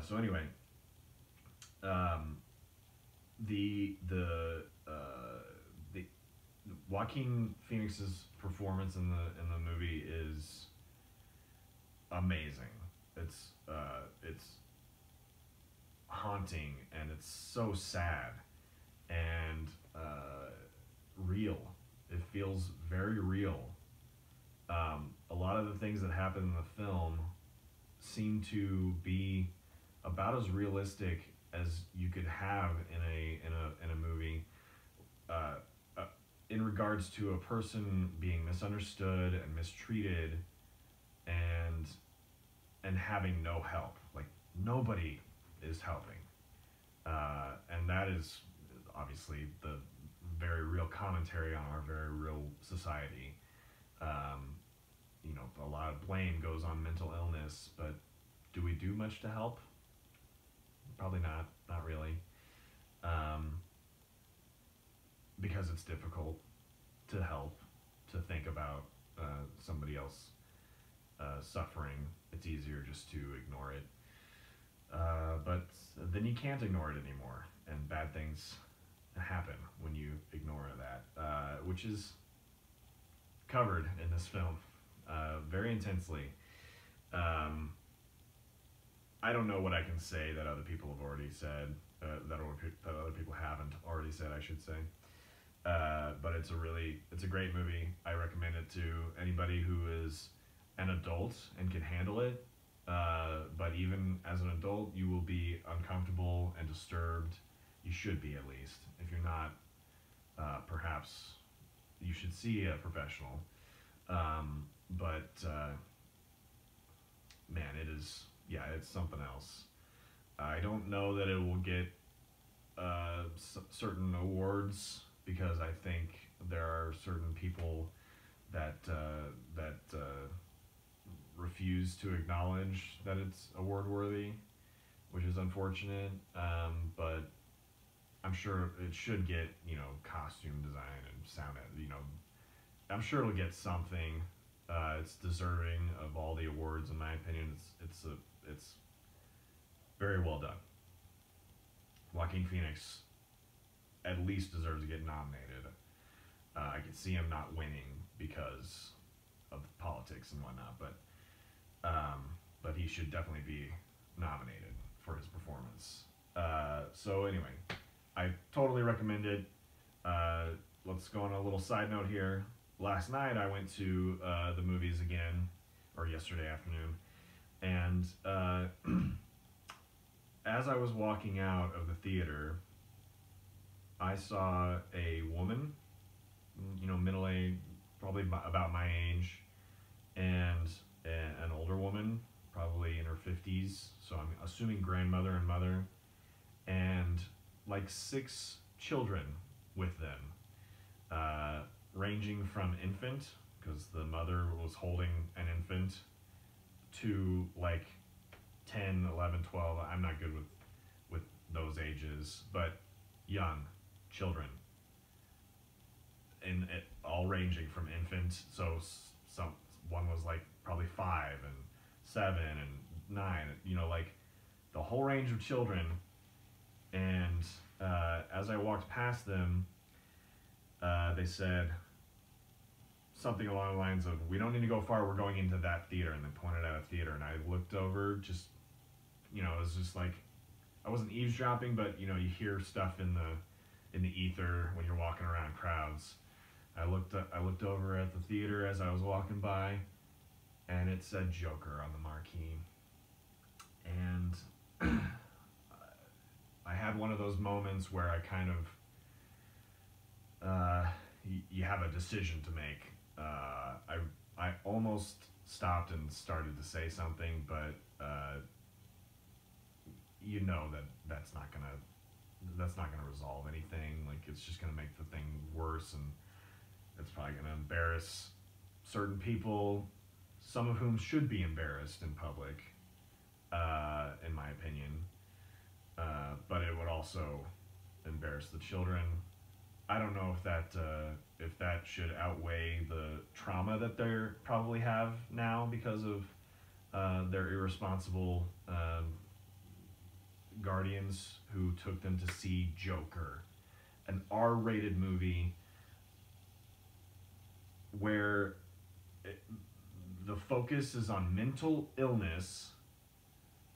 So anyway, um, the Joaquin Phoenix's performance in the movie is amazing. It's haunting, and it's so sad and real. It feels very real. A lot of the things that happen in the film seem to be about as realistic as you could have in a movie. Uh, uh, in regards to a person being misunderstood and mistreated, and having no help, like nobody is helping, and that is obviously the very real commentary on our very real society. Um, a lot of blame goes on mental illness, but do we do much to help? Probably not really, um, because it's difficult to help, to think about somebody else suffering. It's easier just to ignore it. But then you can't ignore it anymore, and bad things happen when you ignore that, which is covered in this film very intensely. Um, I don't know what I can say that other people have already said, that other people haven't already said, I should say. But it's a great movie. I recommend it to anybody who is an adult and can handle it. But even as an adult, you will be uncomfortable and disturbed. You should be, at least. If you're not, perhaps you should see a professional. But man, it's something else. I don't know that it will get certain awards, because I think there are certain people that refuse to acknowledge that it's award worthy, which is unfortunate. But I'm sure it should get, costume design and sound. I'm sure it'll get something. It's deserving of all the awards, in my opinion. It's very well done. Joaquin Phoenix at least deserves to get nominated. I could see him not winning because of politics and whatnot, but he should definitely be nominated for his performance. So anyway, I totally recommend it. Let's go on a little side note here. Last night I went to the movies again, or yesterday afternoon, and as I was walking out of the theater, I saw a woman, middle-aged, probably about my age, and an older woman, probably in her 50s, so I'm assuming grandmother and mother, and like 6 children with them, ranging from infant, because the mother was holding an infant, to like 10, 11, 12. I'm not good with those ages, but young children, and it all ranging from infant. So one was like probably 5 and 7 and 9. Like the whole range of children. And as I walked past them, they said something along the lines of, "We don't need to go far. We're going into that theater," and they pointed at a theater. And I looked over, just it was just like, I wasn't eavesdropping, but you hear stuff in the ether when you're walking around crowds. I looked over at the theater as I was walking by, and it said Joker on the marquee. And I had one of those moments where I kind of, you have a decision to make. I almost stopped and started to say something, but that's not gonna resolve anything. Like, it's just gonna make the thing worse, and it's probably gonna embarrass certain people, some of whom should be embarrassed in public, in my opinion. But it would also embarrass the children. I don't know if that should outweigh the trauma that they probably have now because of their irresponsible guardians who took them to see Joker, an R-rated movie where the focus is on mental illness.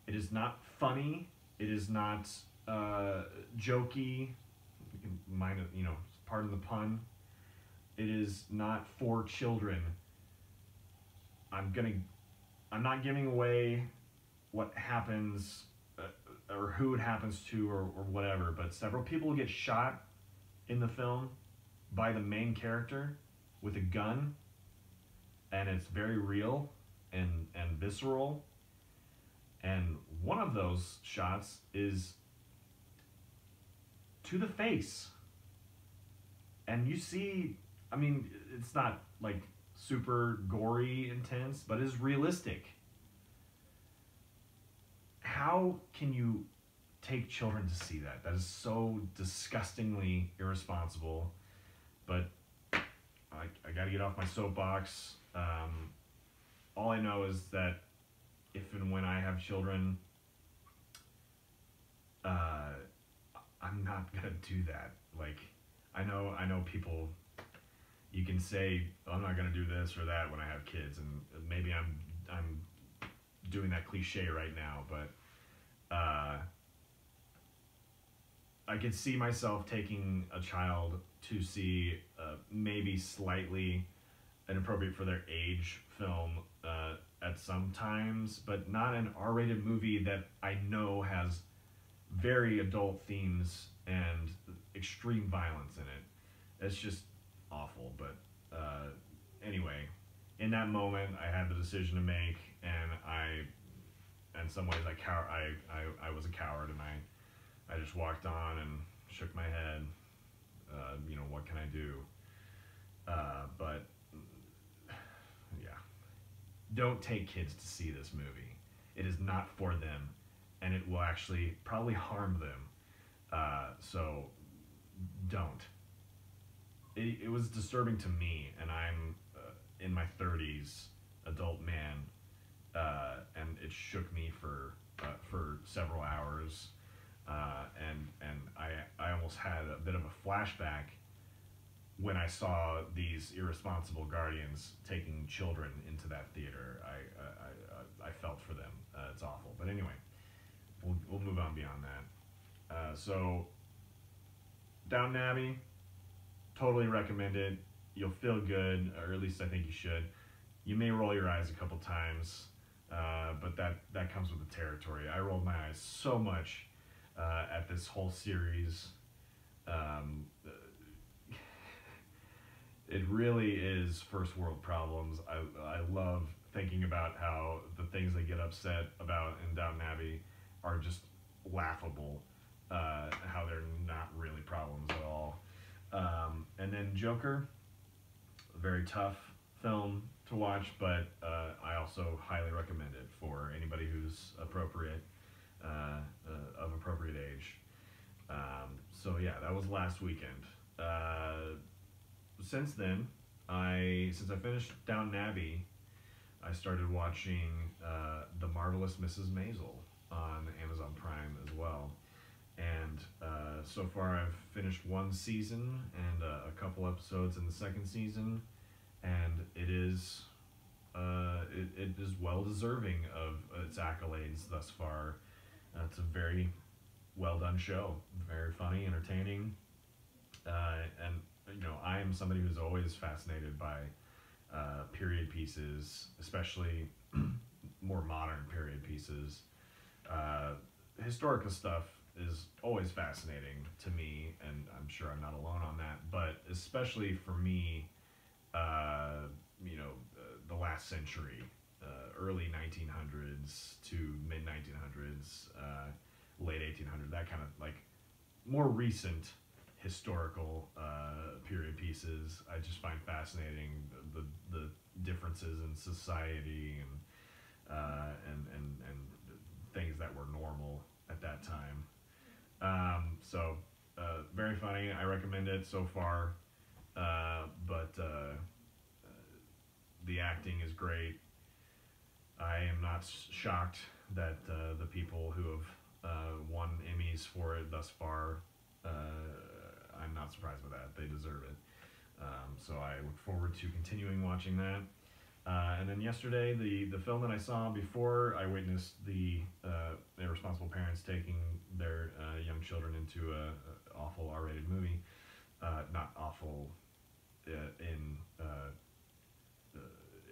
It is not funny. It is not jokey. Pardon the pun. It is not for children. I'm not giving away what happens or who it happens to or whatever, but several people get shot in the film by the main character with a gun, and it's very real and visceral. And one of those shots is to the face. And you see, I mean, it's not like super gory intense, but it's realistic. How can you take children to see that? That is so disgustingly irresponsible. But I got to get off my soapbox. All I know is that if and when I have children, I'm not gonna do that. Like, I know people. You can say, I'm not gonna do this or that when I have kids, and maybe I'm doing that cliche right now, but I could see myself taking a child to see maybe slightly inappropriate for their age film at some times, but not an R-rated movie that I know has very adult themes and extreme violence in it. It's just awful. But anyway, in that moment, I had the decision to make, and in some ways, I was a coward, and I just walked on and shook my head. What can I do? But yeah, don't take kids to see this movie. It is not for them, and it will actually probably harm them. So don't. It was disturbing to me, and I'm in my 30s, adult man, and it shook me for several hours, and I almost had a bit of a flashback when I saw these irresponsible guardians taking children into that theater. I felt for them. It's awful, but anyway, we'll move on beyond that. So, Downton Abbey, totally recommend it. You'll feel good, or at least I think you should. You may roll your eyes a couple times, but that comes with the territory. I rolled my eyes so much at this whole series. It really is first world problems. I love thinking about how the things they get upset about in Downton Abbey are just laughable. How they're not really problems at all. And then Joker, a very tough film to watch, but I also highly recommend it for anybody who's appropriate, of appropriate age. So yeah, that was last weekend. Since then, since I finished Downton Abbey, I started watching The Marvelous Mrs. Maisel on Amazon Prime as well. And so far I've finished one season and a couple episodes in the second season, and it is well deserving of its accolades thus far. It's a very well done show, very funny, entertaining, and I am somebody who's always fascinated by period pieces, especially more modern period pieces. Historical stuff is always fascinating to me, and I'm sure I'm not alone on that, but especially for me, the last century, early 1900s to mid 1900s, late 1800s, that kind of like more recent historical period pieces. I just find fascinating the differences in society and things that were normal at that time. So very funny. I recommend it so far. But the acting is great. I am not shocked that the people who have won Emmys for it thus far. I'm not surprised with that. They deserve it. So I look forward to continuing watching that. And then yesterday, the film that I saw before I witnessed the irresponsible parents taking their young children into a awful R-rated movie. Not awful in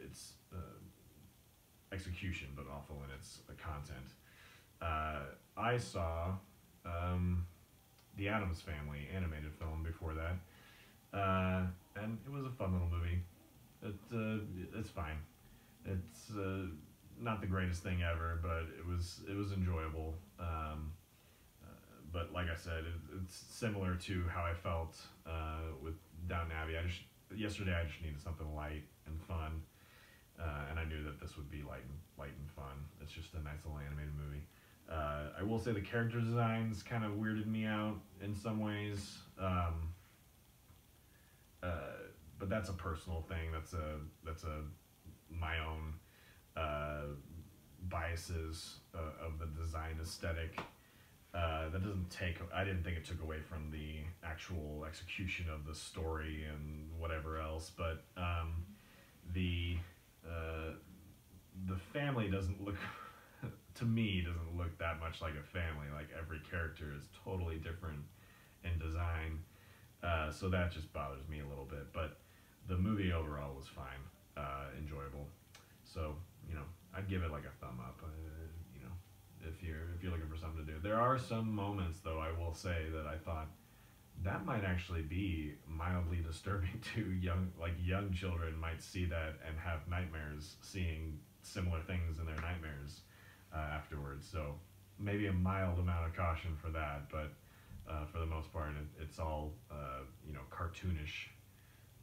its execution, but awful in its content. I saw the Addams Family animated film before that, and it was a fun little movie. It's fine. It's not the greatest thing ever, but it was enjoyable. But like I said, it's similar to how I felt with Downton Abbey. Yesterday I just needed something light and fun, and I knew that this would be light and fun. It's just a nice little animated movie. I will say the character designs kind of weirded me out in some ways, but that's a personal thing. That's my own biases of the design aesthetic. That doesn't take. I didn't think it took away from the actual execution of the story and whatever else, but the family doesn't look. To me, doesn't look that much like a family. Like every character is totally different in design, so that just bothers me a little bit. But the movie overall was fine, enjoyable. So I'd give it like a thumb up. If you're looking for something to do. There are some moments, though, I will say, that I thought that might actually be mildly disturbing to young children might see that and have nightmares, seeing similar things in their nightmares afterwards. So maybe a mild amount of caution for that, but for the most part, it's all cartoonish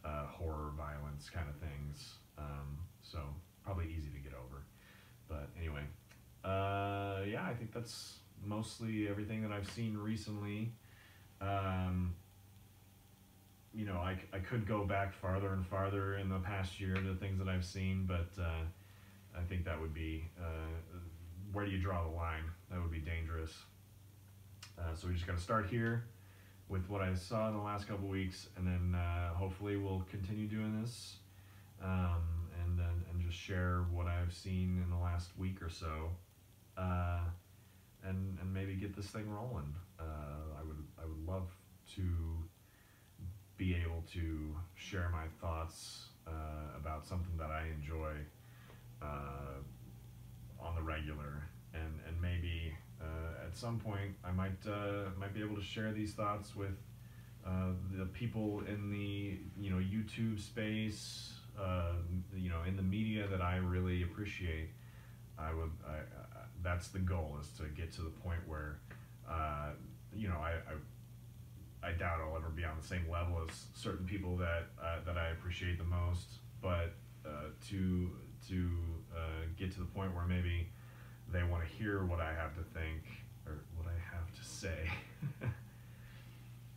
horror, violence kind of things. So probably easy to get over. But anyway. Yeah, I think that's mostly everything that I've seen recently. I could go back farther and farther in the past year to things that I've seen, but I think that would be, where do you draw the line? That would be dangerous. So we just got to start here with what I saw in the last couple weeks, and then hopefully we'll continue doing this, and just share what I've seen in the last week or so. And maybe get this thing rolling. I would love to be able to share my thoughts about something that I enjoy on the regular, and maybe at some point I might be able to share these thoughts with the people in the YouTube space, in the media that I really appreciate. That's the goal, is to get to the point where, I doubt I'll ever be on the same level as certain people that I appreciate the most, but to get to the point where maybe they want to hear what I have to think, or what I have to say.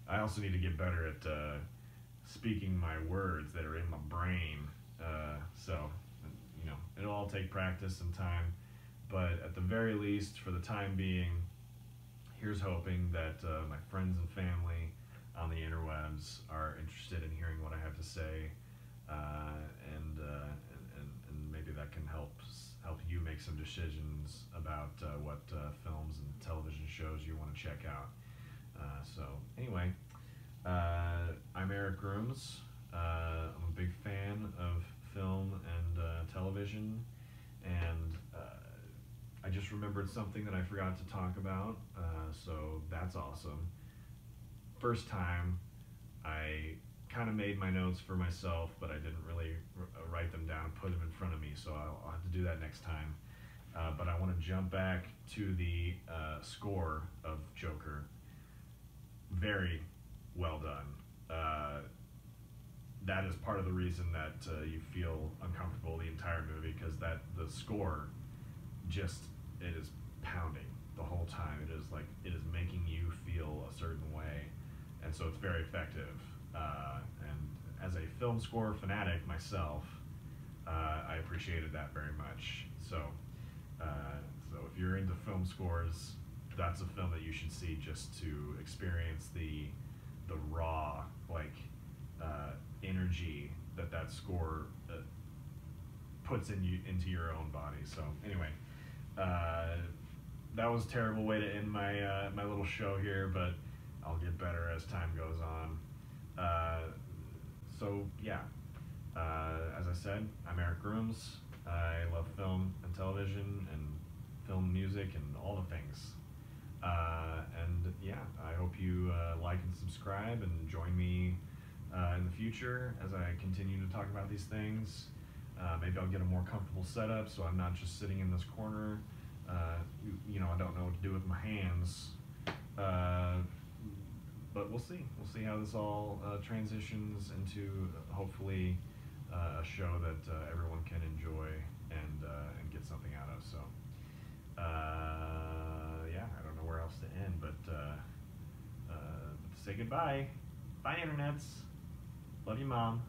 I also need to get better at speaking my words that are in my brain, so it'll all take practice and time. But at the very least, for the time being, here's hoping that my friends and family on the interwebs are interested in hearing what I have to say, and maybe that can help you make some decisions about what films and television shows you want to check out. So anyway, I'm Eric Grooms. I'm a big fan of film and television, and I just remembered something that I forgot to talk about, so that's awesome. First time, I kind of made my notes for myself, but I didn't really write them down, put them in front of me, so I'll have to do that next time. But I want to jump back to the score of Joker. Very well done. That is part of the reason that you feel uncomfortable the entire movie, because the score it is pounding the whole time. It is making you feel a certain way, and so it's very effective. And as a film score fanatic myself, I appreciated that very much. So if you're into film scores, that's a film that you should see just to experience the raw energy that score puts into your own body. So anyway, that was a terrible way to end my my little show here, but I'll get better as time goes on. So yeah, as I said, I'm Eric Grooms. I love film and television and film music and all the things. And yeah, I hope you like and subscribe and join me in the future as I continue to talk about these things. Maybe I'll get a more comfortable setup so I'm not just sitting in this corner. You know, I don't know what to do with my hands. But we'll see. We'll see how this all transitions into hopefully a show that everyone can enjoy and get something out of. So yeah, I don't know where else to end, but to say goodbye. Bye, internets. Love you, Mom.